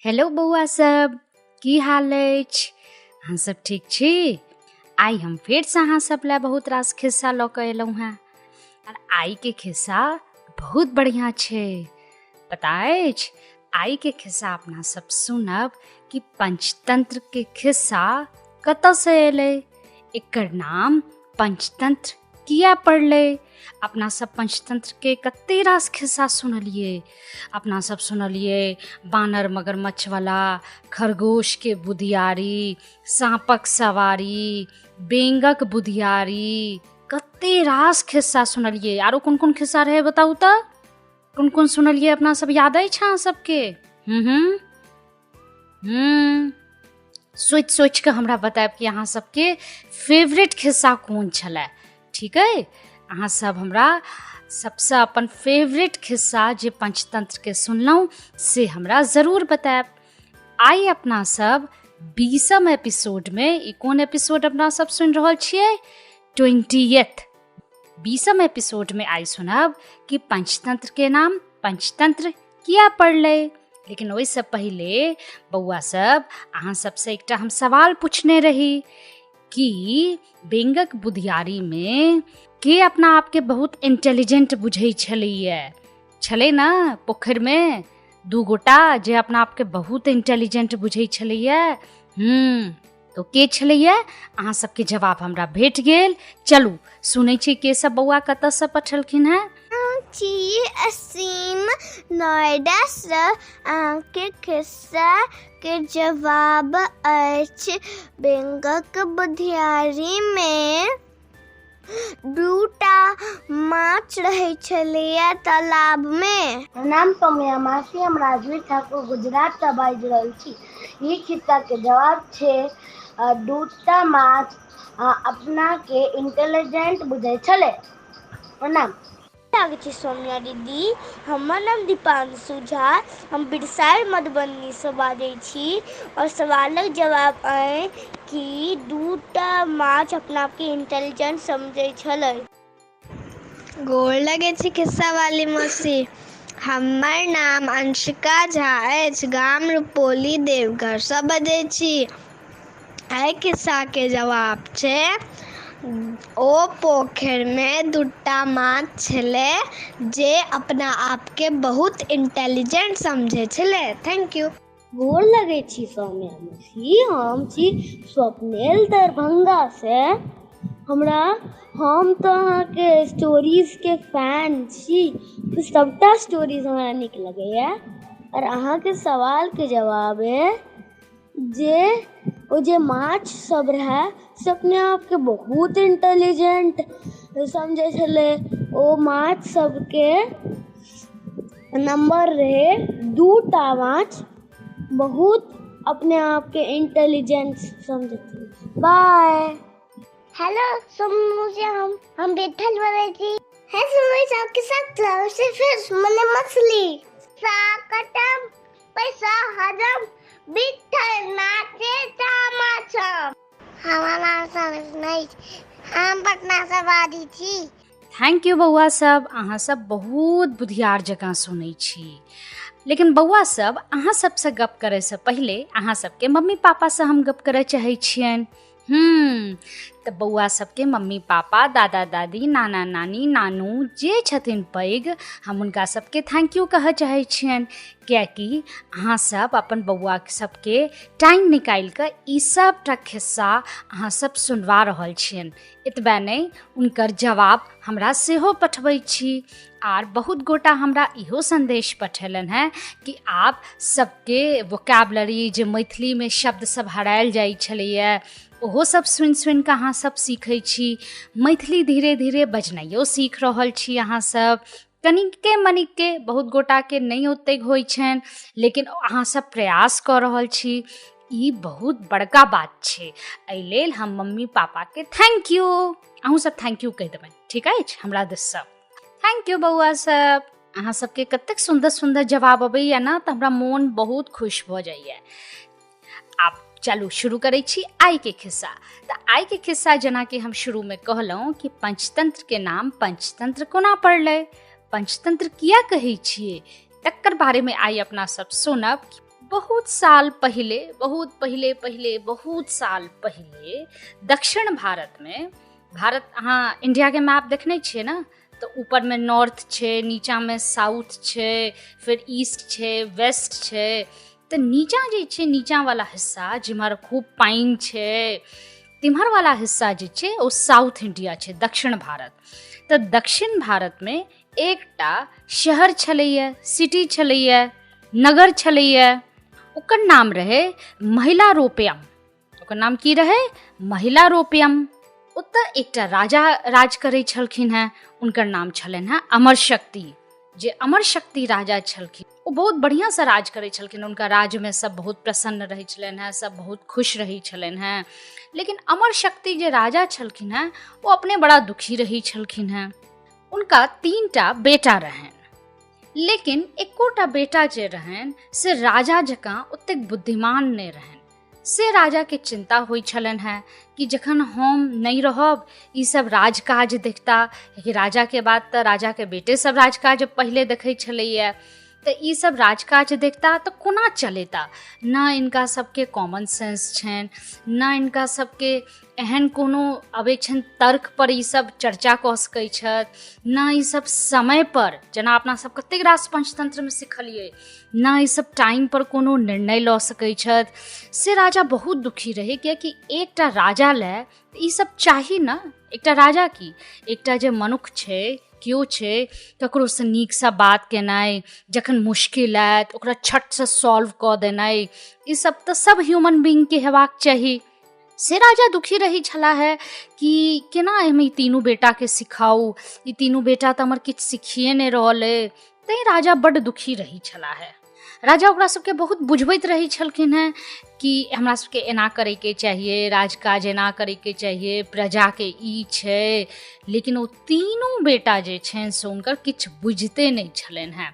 Hello बौआ सब, की हाल अछि? अहाँ सब ठीक छी? आइ हम फेरसँ अहाँ सब लए बहुत रास खिस्सा लऽ कऽ एलहुँ हेँ। और आइ के खिस्सा बहुत बढ़िया छै। पता अछि, आइ के खिस्सा अपना सब सुनब कि पंचतंत्र के खिस्सा कतऽसँ एलै, एकर नाम पंचतंत्र किया पड़लै। अपना सब पंचतंत्र के कते रास खिस्सा सुनलिए। अपना सब सुनलिए बानर मगरमच्छ वाला, खरगोश के बुधियारी, सांपक सवारी, बेंगक बुधियारी, कते रास खिस्सा सुनलिए। आरो कोन कोन खिस्सा रहे बताऊ तऽ? कोन कोन सुनलिए अपना सब, याद अछि अहाँ सबके? सोच के हमरा बतायब कि अहाँ सबके फेवरेट खिस्सा कोन छलै। ठीक है, अहाँ सब हमरा सबसे अपन फेवरेट खिस्सा जे पंचतंत्र के सुनलहुँ से हमरा जरूर बतायब। आइ अपना सब 20वीं एपिसोड में, ई कोन एपिसोड अपना सब सुन रहल छियै? 20th 20वीं एपिसोड में आइ सुनब कि पंचतंत्र के नाम पंचतंत्र किया पड़लै। लेकिन ओहिसँ पहिले बौआ सब, अहाँ सबसे एकटा हम सवाल पूछने रही कि बेंगक बुधियारी में के अपना आपके बहुत इंटेलिजेंट बुझै छलै ना? पोखरि में 2 गोटा जे अपना आपके बहुत इंटेलिजेंट बुझै छलैया। तो के छलैया? अहाँ सबके जवाब हमरा भेट गेल। चलू सुनै छी के सब बौआ कतऽसँ पठलखिन हैं। असीम नोएडा से अहाँके खिस्सा के जवाब अछि बेंगक बुधियारी में 2टा माछ रहै छलैया तालाब में। नाम सौम्या मासी, हम राजवीर ठाकुर गुजरात से बाजि रहल छी। ई खिस्सा के जवाब छै 2टा माछ अपना के इंटेलिजेंट बुझै छलै। प्रणाम। सौम्या दीदी, हमर नाम दीपांशु झा, हम बिरसार मधुबनी से बाजै छी और सवालक जवाब है कि 2टा माछ अपना आपके इंटेलिजेंट समझै छलै। गोर लगै छी खिस्सा वाली मौसी। हमर नाम अंशिका झा अछि, गाम रुपौली देवघर से बजै छी। एहि खिस्सा के जवाब छै ओ पोखरि में 2टा माछ छलै जे अपना आपके बहुत इंटेलिजेंट समझै छलै। Thank you. गोर लगै छी सौम्या मासी, हम छी स्वप्नेल दरभंगा से। हम तो अहाँके स्टोरीज के फैन छी, सबटा स्टोरीज हमरा नीक लगैया। और अहाँके सवाल के जवाब है जे माछ सब रहे से अपने आप के बहुत इंटेलिजेंट समझे छले। ओ माछ सबके नंबर रहे 2टा माछ बहुत अपने आप के इंटेलिजेंट समझे थे। बाय। हेलो सोनू जी, हम बैठल बोलै छी। है सुनै छ के साथ से फिर मने मछली साकटम पैसा हजम बिठल नाचे तमाचा। हमारा समझ नहीं, हम पटना से बाजी छी। थैंक यू बौआ सब, अहाँ सब बहुत बुधियार जकाँ सुनै छी। लेकिन बौआ सब, अहाँ सबसँ गप करैसँ पहिले अहाँ सबके मम्मी पापासँ हम गप करय चाहै छियनि। तऽ बौआ सबके मम्मी पापा, दादा दादी, नाना नानी, नानू जे छथिन पैघ, हम हुनका सबके थैंक यू कहऽ चाहै छियनि, कियाकि अहाँ सब अपन बौआ सबके टाइम निकालि कऽ ई सबटा खिस्सा अहाँ सब सुनवा रहल छियनि। एतबे नहि, हुनकर जवाब हमरा सेहो पठबै छी। आर बहुत गोटा हमरा इहो संदेश पठेलनि हैं कि आप सबके वोकैबुलरी, जे मैथिली में शब्द सब हरायल जाइ छलैया, ओहो सब सुनि सुनि कऽ अहाँ सब सीखै छी। मैथिली धीरे धीरे बजनाइयो सीख रहल छी अहाँ सब। कनिके मनिके, बहुत गोटाके नहीं ओतेक होइ छनि, लेकिन अहाँ सब प्रयास कऽ रहल छी। ई बहुत बड़का बात छै। एहि लेल हम मम्मी पापा के थैंक यू, अहूँ सब थैंक यू कहि देबनि, ठीक अछि हमरा दिससँ। थैंक यू बौआ सब। अहाँ सबके कतेक सुंदर सुंदर जवाब अबैया ना, तऽ हमरा मोन बहुत खुश भऽ जाइया। आब चलू शुरू करै छी आइ के खिस्सा। तऽ आइ के खिस्सा जेना कि हम शुरू में कहलहुँ कि पंचतंत्र के नाम पंचतंत्र कोना पड़लै, पंचतंत्र किया कहै छियै, तकर बारे में आइ अपना सब सुनब। बहुत साल पहले, बहुत साल पहले दक्षिण भारत में, भारत अहाँ इंडिया के मैप देखने छियै ना, तो ऊपर में नॉर्थ छै, नीचा में साउथ छै, फिर ईस्ट छै, वेस्ट छै। तो नीचा जे छै, नीचा वाला हिस्सा जिम्हर खूब पानि छै, तिम्हर वाला हिस्सा जे छै ओ साउथ इंडिया छै, दक्षिण भारत। तो दक्षिण भारत में एकटा शहर छलैया, सिटी छलैया, नगर छलैया, ओकर नाम रहे महिलारोपयम। ओकर नाम की रहे? महिलारोपयम। ओतऽ एकटा राजा राज करै छलखिन हैं, उनकर नाम छलनि हैं अमर शक्ति। जे अमर शक्ति राजा छलखिन ओ बहुत बढ़िया से राज करै छलखिन। उनका राज में सब बहुत प्रसन्न रहै छलनि हैं, सब बहुत खुश रहै छलनि हैं। लेकिन अमर शक्ति जे राजा छलखिन हैं वो अपने बड़ा दुखी रहै छलखिन हैं। उनका 3टा बेटा रहनि, लेकिन एकोटा बेटा जे रहनि से राजा जकाँ ओतेक बुद्धिमान नहि रहनि। से राजा के चिंता होइ छलनि हैं कि जखन हम नहीं रहब ई सब राजकाज देखता, कि राजा के बाद तो राजा के बेटे सब राजकाज पहले देखै छलैया, तो ई सब राजकाज देखता तो कोना चलेता। ना इनका सबके कॉमन सेंस छनि, ना इनका सबके एहन कोनो अबै छनि तर्क पर ई सब चर्चा कऽ सकै छथि, ना ई सब समय पर, जेना अपना सब कतेक रास पंचतंत्र में सिखलिए, ना ई सब टाइम पर कोनो निर्णय लऽ सकै छथि। से राजा बहुत दुखी रहे, कियाकि एकटा राजा ले ई सब चाही ना। एकटा राजा की, एकटा जे मनुख छै, केओ छै, ककरोसँ नीकसँ बात केनाइ, जखन मुश्किल आयत ओकरा छटसँ सॉल्व कऽ देनाइ, ई सब तऽ सब ह्यूमन बीइंगके हेबाक चाही। से राजा दुखी रही छला है कि केना एहिमे ई तीनों बेटाके सिखाऊ, ई तीनों बेटा तऽ हमर किछु सिखिए नहि रहल अइ। तैं राजा बड्ड दुखी रही छला है। राजा ओकरा सबके बहुत बुझबैत रही छलखिन हैं कि हमरा सबके एना करैके चाहिए, राजकाज एना करैके चाहिए, प्रजाके ई छै। लेकिन ओ तीनों बेटा जे छनि से हुनकर किछु बुझिते नहि छलनि हैं।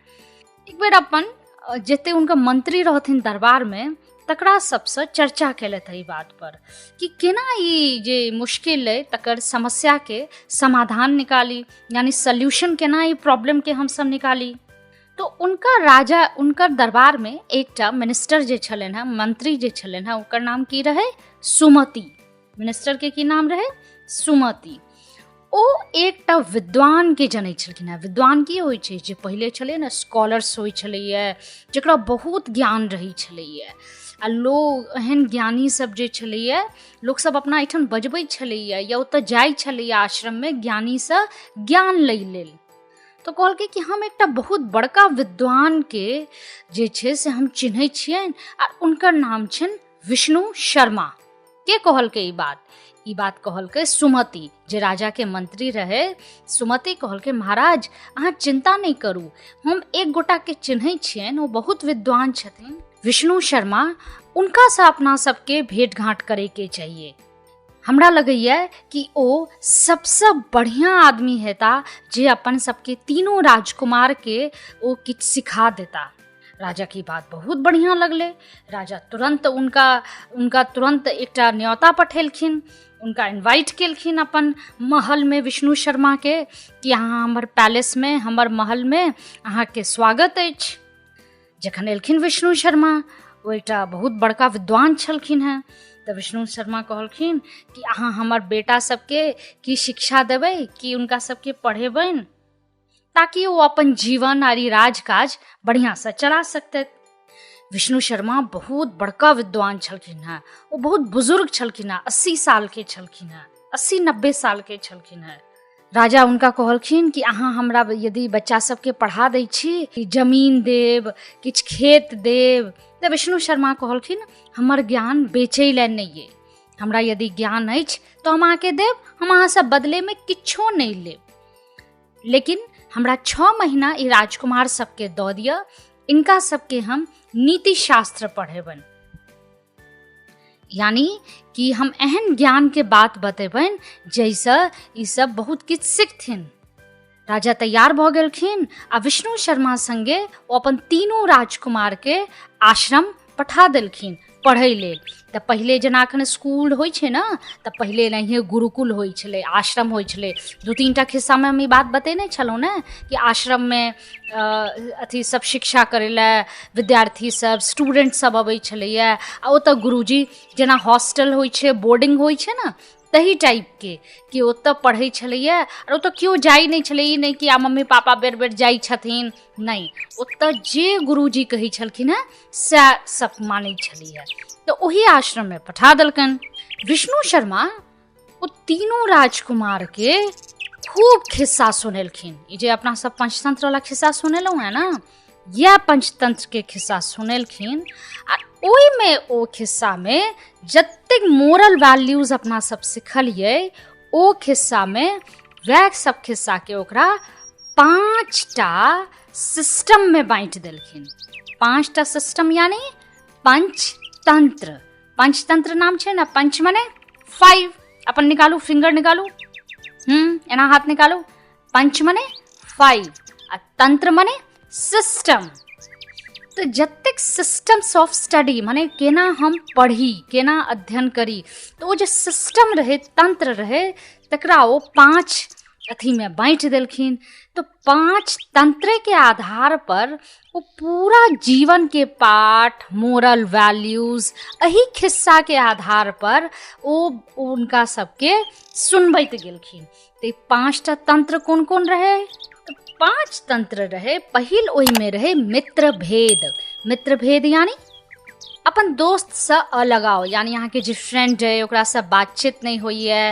एक बेर अपन जते हुनकर मंत्री रहथिन दरबार में, तकरा सबसँ चर्चा केलथि एहि बात पर कि केना ई जे मुश्किल अइ तकर समस्याके समाधान निकाली, यानी सल्यूशन केना ई प्रॉब्लमके हमसब निकाली। तो उनकर दरबार में एकटा मिनिस्टर जे छलनि हैं, मंत्री जे छलनि हैं, ओकर नाम की रहे? सुमति। मिनिस्टर के की नाम रहे? सुमति। ओ एकटा विद्वान के जनै छलखिन हैं। विद्वान की होइ छै? जे पहिले छलै ने स्कॉलर्स होइ छलैया, जकरा बहुत ज्ञान रहै छलैया। आ लोग एहन ज्ञानी सब जे छलैया, लोग सब अपना एहिठाम बजबै छलैया या ओतऽ जाइ छलैया आश्रम में ज्ञानीसँ ज्ञान लै लेल। तो कहलकै कि हम एकटा बहुत बड़का विद्वान के जे छै से हम चिन्है छियनि, आ उनकर नाम छनि विष्णु शर्मा। के कहलकै ई बात कहलकै सुमति, जे राजा के मंत्री रहे। सुमति कहलकै महाराज अहाँ चिंता नहीं करू, हम एक गोटा के चिन्है छियनि, ओ बहुत विद्वान छथिन, विष्णु शर्मा। उनका से अपना सबके भेंट घाट करे के चाहिए। हमरा लगैया कि ओ सबसे बढ़िया आदमी हेता जे अपन सबके तीनों राजकुमार के ओ किछ सिखा देता। राजा की बात बहुत बढ़िया लगले। राजा तुरंत उनका तुरंत एकटा न्योता पठेलखिन, उनका इनवाइट केलखिन अपन महल में विष्णु शर्मा के कि अहाँ हमर पैलेस में, हमर महल में अहाँके स्वागत अछि। जखन एलखिन विष्णु शर्मा, ओ एकटा बहुत बड़का विद्वान छलखिन हैं। तो विष्णु शर्मा कहलखिन कि अहाँ हमर बेटा सबके की शिक्षा देबै, कि उनका सबके पढ़ेबनि, ताकि वो अपन जीवन आरी राजकाज बढ़िया से चला सकते। विष्णु शर्मा बहुत बड़का विद्वान छलखिन हैं। वो बहुत बुजुर्ग छलखिन हैं, 80 साल के छलखिन हैं, 80-90 साल के छलखिन हैं। राजा उनका कहलखिन कि अहाँ हमरा यदि बच्चा सबके पढ़ा दै छी, जमीन देब, किछु खेत देब। तो विष्णु शर्मा कहलखिन हमर ज्ञान बेचै लेल नहि अइ, हमरा यदि ज्ञान अछि तो हम अहाँके देब, हम अहाँसँ बदले में किछो नहि लेब, लेकिन हमरा 6 महीना ई राजकुमार सबके दऽ दिअ, इनका सबके हम नीति शास्त्र पढ़ेबनि, यानी कि हम एहन ज्ञान के बात बतेबनि जैसे ई सब बहुत किछु सीखथिन। राजा तैयार भऽ गेलखिन आ विष्णु शर्मा संगे ओ अपन तीनों राजकुमार के आश्रम पठा देलखिन, पढ़ै लेल। तऽ पहिले जेना एखन स्कूल होइ छै ने, तऽ पहिले एनाहिए गुरुकुल होइ छलै, आश्रम होइ छलै। 2-3टा खिस्सामे हम ई बात बतेने छलहुँ ने कि आश्रममे अथी सब शिक्षा करै लए विद्यार्थी सब, स्टूडेंट सब अबै छलैए। आ ओतऽ गुरुजी जेना हॉस्टल होइ छै, बोर्डिंग होइ छै ने, तही टाइपके कि ओतऽ पढ़ै छलैए। आओर ओतऽ केओ जाइ नहि छलै, ई नहि कि मम्मी पापा बेर बेर जाइ छथिन, नहि, ओतऽ जे गुरुजी कहै छलखिन हेँ सएह सब मानै छलैए। तऽ ओही आश्रममे पठा देलकनि। विष्णु शर्मा ओ तीनों राजकुमारके खूब खिस्सा सुनेलखिन। ई जे अपना सब पंचतंत्र वाला खिस्सा सुनेलहुँ है ना, यह पंचतंत्र के खिस्सा सुनेलखिन। आ ओहिमे ओ खिस्सामे जतेक मोरल वैल्यूज अपना सब सिखलिए, ओ खिस्सामे वएह सब खिस्साके ओकरा 5टा सिस्टममे बाँटि देलखिन। 5टा सिस्टम यानी पंचतंत्र। पंचतंत्र नाम छै ने, पंच मने 5, अपन निकालू, फिंगर निकालू, एना हाथ निकालू। पंच मने 5 आ तंत्र मने सिस्टम। तो जतेक सिस्टम्स ऑफ स्टडी माने केना हम पढ़ी, केना अध्ययन करी, तो वो जे सिस्टम रहे, तंत्र रहे, तकरा वो 5 अथी में बाँटि देलखिन। तो 5 तंत्र के आधार पर वो पूरा जीवन के पाठ, मोरल वैल्यूज, अही खिस्सा के आधार पर वो उनका सबके सुनबैत गेलखिन। तो 5टा तंत्र कोन कोन रहे? 5 तंत्र रहे। पहिल ओहिमे रहे मित्र भेद। मित्र भेद यानी अपन दोस्त से अलगाव, यानी यहाँ के जे फ्रेंड है ओकरा से बातचीत नहीं होई है,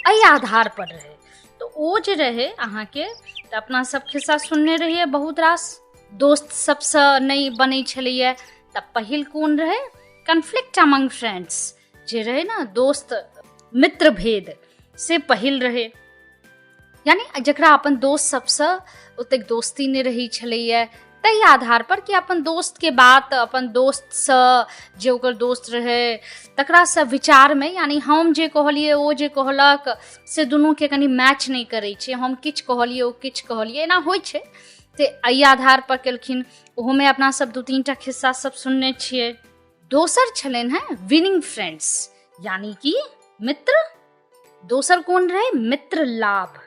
एहि आधार पर रहे। तो ओ जे रहे अहाँ के, तो अपना सब खिस्सा सुनने रहिए, बहुत रास दोस्त सबसे नहीं बनै छलैए। तब पहिल कोन रहे? कन्फ्लिक्ट अमंग फ्रेंड्स, जे रहे ना दोस्त, मित्र भेद से पहिल रहे। यानी जकरा अपन दोस्त सबसे ओतेक दोस्ती नहीं रही छलैए, तही आधार पर कि अपन दोस्त के बात, अपन दोस्त से जे ओकर दोस्त रहे तकरा से विचार में, यानी हम जे कहलिए ओ जे कहलक से दुनू के कनी मैच नहीं करै छै, हम किछ कहलिए ओ किछ कहलिए, एना होइ छै। ते एहि आधार पर केलखिन। ओहोमे अपना सब 2-3टा खिस्सा सब सुनने छियै। दोसर छलनि हैं विनिंग फ्रेंड्स, यानी कि मित्र। दोसर कोन रहे? मित्र लाभ।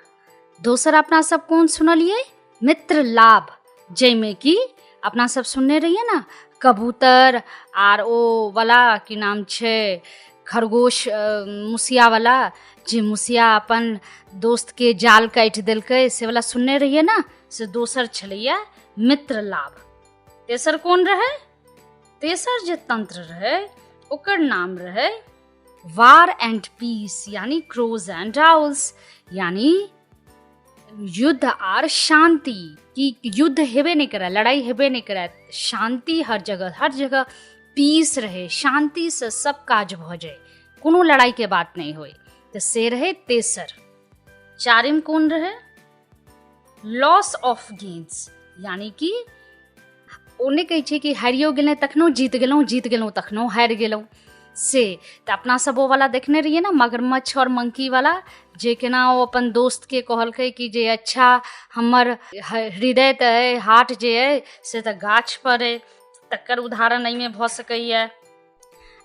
दोसर अपना सब कोन सुनलिए? मित्र लाभ, जैमे कि अपना सब सुनने रहिए ना, कबूतर आर ओ वाला की नाम छै, खरगोश, मुसिया वाला, जे मुसिया अपन दोस्त के जाल काटि देलकै, से वाला सुनने रहिए ना, से दोसर छलैया मित्र लाभ। तेसर कोन रहे? तेसर जे तंत्र रहे ओकर नाम रहे वार एंड पीस, यानी क्रोज एंड आउल्स, यानी युद्ध आर शांति। कि युद्ध हेबे नहीं करे, लड़ाई हेबे नहीं करे, शांति हर जगह पीस रहे, शांति से सब काज भ जाए, कोनो लड़ाई के बात नहीं होए। तो से रहे तेसर। चारिम कोन रहे? लॉस ऑफ गेन्स, यानी कि ओने कहै छै कि हारियो गेलहुँ तखनो जीत गेलहुँ, जीत गेलहुँ तखनो हारि गेलहुँ से। तो अपना सब वो वाला देखने रहिए ना, मगरमच्छ और मंकी वाला, जे केना ओ अपन दोस्त के कहलकै कि जे अच्छा हमर हृदय तो है, हार्ट जे है से तो गाछ पर है, तकर उदाहरण एहिमे भ सकैया।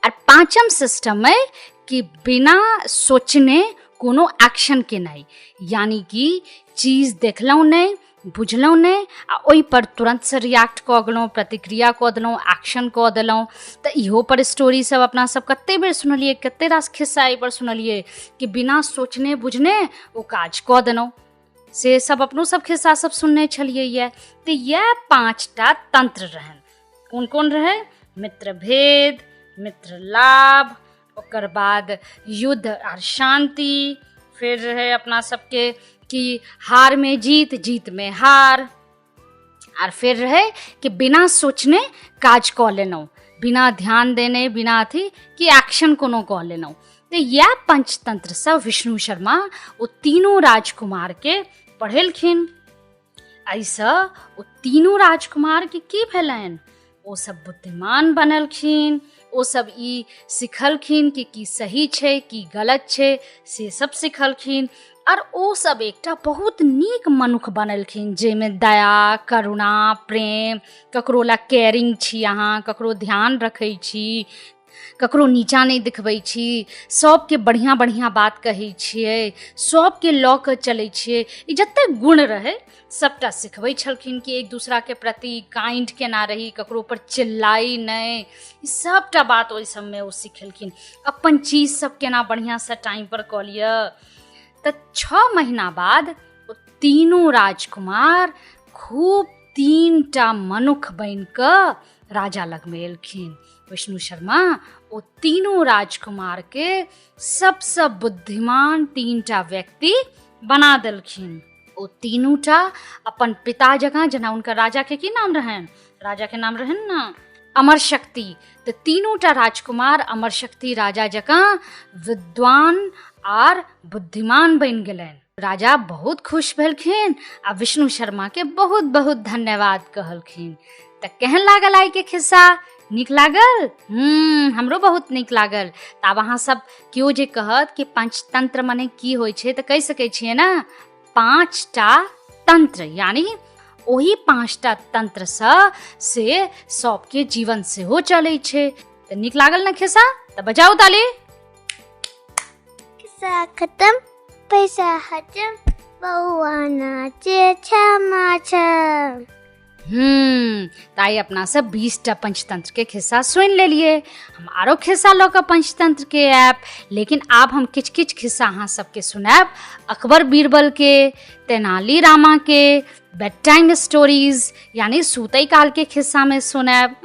और 5म सिस्टम है कि बिना सोचने कोनो एक्शन केनाइ, यानी कि चीज देखलहुँ नहीं, बुझलहुँ नहीं, आ ओहि पर तुरंत से रिएक्ट कऽ गेलहुँ, प्रतिक्रिया कऽ देलहुँ, एक्शन कऽ देलहुँ। तऽ इहो पर स्टोरी सब अपना सब कते बेर सुनलिए, कते रास खिस्सा एहि पर सुनलिए कि बिना सोचने बुझने ओ काज कऽ देलहुँ। से सब अपनो सब खिस्सा सब सुनने छलिए ये। तऽ यह 5टा तंत्र रहन। कोन कोन रहे? मित्र भेद, मित्र लाभ, ओकर बाद युद्ध और शांति, फिर रहे अपना सबके कि हार में जीत, जीत में हार, और फिर रहे कि बिना सोचने काज कऽ लेलहुँ, बिना ध्यान देने, बिना अथी कि एक्शन कोनो कऽ लेलहुँ। तो यह पंचतंत्र सब विष्णु शर्मा ओ तीनों राजकुमार के पढ़ेलखिन। ऐसा ओ तीनों राजकुमार के की भेलनि? ओ सब बुद्धिमान बनलखिन, ओ सब ई सिखलखिन कि की सही छै, की गलत छै, से सब सिखलखिन। और ओ सब एकटा बहुत नीक मनुख बनलखिन, जेमे दया, करुणा, प्रेम, ककरो ला केयरिंग छी अहाँ, ककरो ध्यान रखै छी, ककरो नीचा नहीं दिखबै छी, सबके बढ़िया बढ़िया बात कहै छियै, सबके लऽ कऽ चलै छियै। ई जते गुण रहै सबटा सिखबै छलखिन कि एक दूसरा के प्रति काइंड केना रही, ककरो पर चिल्लाई नहीं, ई सबटा बात ओहि सबमे ओ सिखेलखिन। अपन चीज सब केना बढ़िया से टाइम पर कऽ लिअ। तऽ 6 महीना बाद ओ तीनों राजकुमार खूब 3टा मनुख बनि कऽ राजा लगमे एलखिन। विष्णु शर्मा ओ तीनों राजकुमार के सबसे बुद्धिमान 3टा व्यक्ति बना देलखिन। ओ तीनूटा अपन पिता जकाँ, जेना उनका राजा के की नाम रहन, राजा के नाम रहन ना अमर शक्ति, तो तीनूटा राजकुमार अमर शक्ति राजा जकाँ विद्वान आर बुद्धिमान बन गेलन। राजा बहुत खुश भेलखिन आ विष्णु शर्मा के बहुत बहुत धन्यवाद कहलखिन। तऽ केहन लागल आइ के खिस्सा? नीक लागल? हमरो बहुत नीक लागल। तऽ आब अहाँ सब केओ जे कहत कि पंचतंत्र मने की होइ छै तऽ कहि सकै छियै ना, 5टा तंत्र, यानी ओही 5टा तंत्र से सबके जीवन सेहो चलै छै। तऽ नीक लागल ना खिस्सा? तऽ बजाओ ताली। किस्सा खत्म, पैसा हजम, बउआ नाचे छमा छम। ताई अपना सब 20टा पंचतंत्र के खिस्सा सुन लेलिए। हम आरो खिस्सा लऽ कऽ पंचतंत्र के ऐप, लेकिन आब हम किछ किछ खिस्सा अहाँ सबके सुनाब अकबर बीरबल के, तेनाली रामा के, बेड टाइम स्टोरीज यानी सुतै काल के खिस्सा में सुनाब।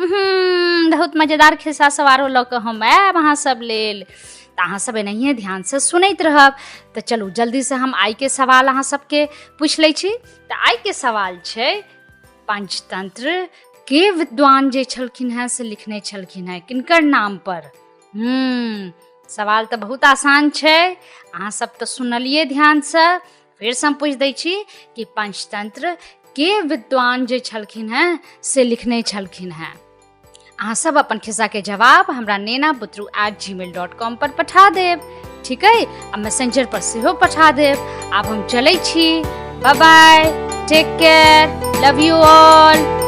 बहुत मजेदार खिस्सा सब आरो लऽ कऽ हम आयब अहाँ सब लेल। तऽ अहाँ सब एनाहिए ध्यान से सुनैत रहब। तऽ चलू जल्दी से हम आइ के सवाल अहाँ सबके पूछ लै छी। तऽ आइ के सवाल छै, पंचतंत्र के विद्वान जे छलखिन हैं से लिखने छलखिन हैं किनकर नाम पर? सवाल तऽ बहुत आसान छै, अहाँ सब तऽ सुनलिए ध्यान से। फिर से हम पूछ दै छी कि पंचतंत्र के विद्वान जे छलखिन हैं से लिखने छलखिन हैं। अहाँ सब अपन खिस्सा के जवाब हमरा nenabutru@gmail.com पर पठा देब, ठीक है? अब मैसेंजर पर सेहो पठा देब। आब हम चलै छी, bye bye, take care, love you all.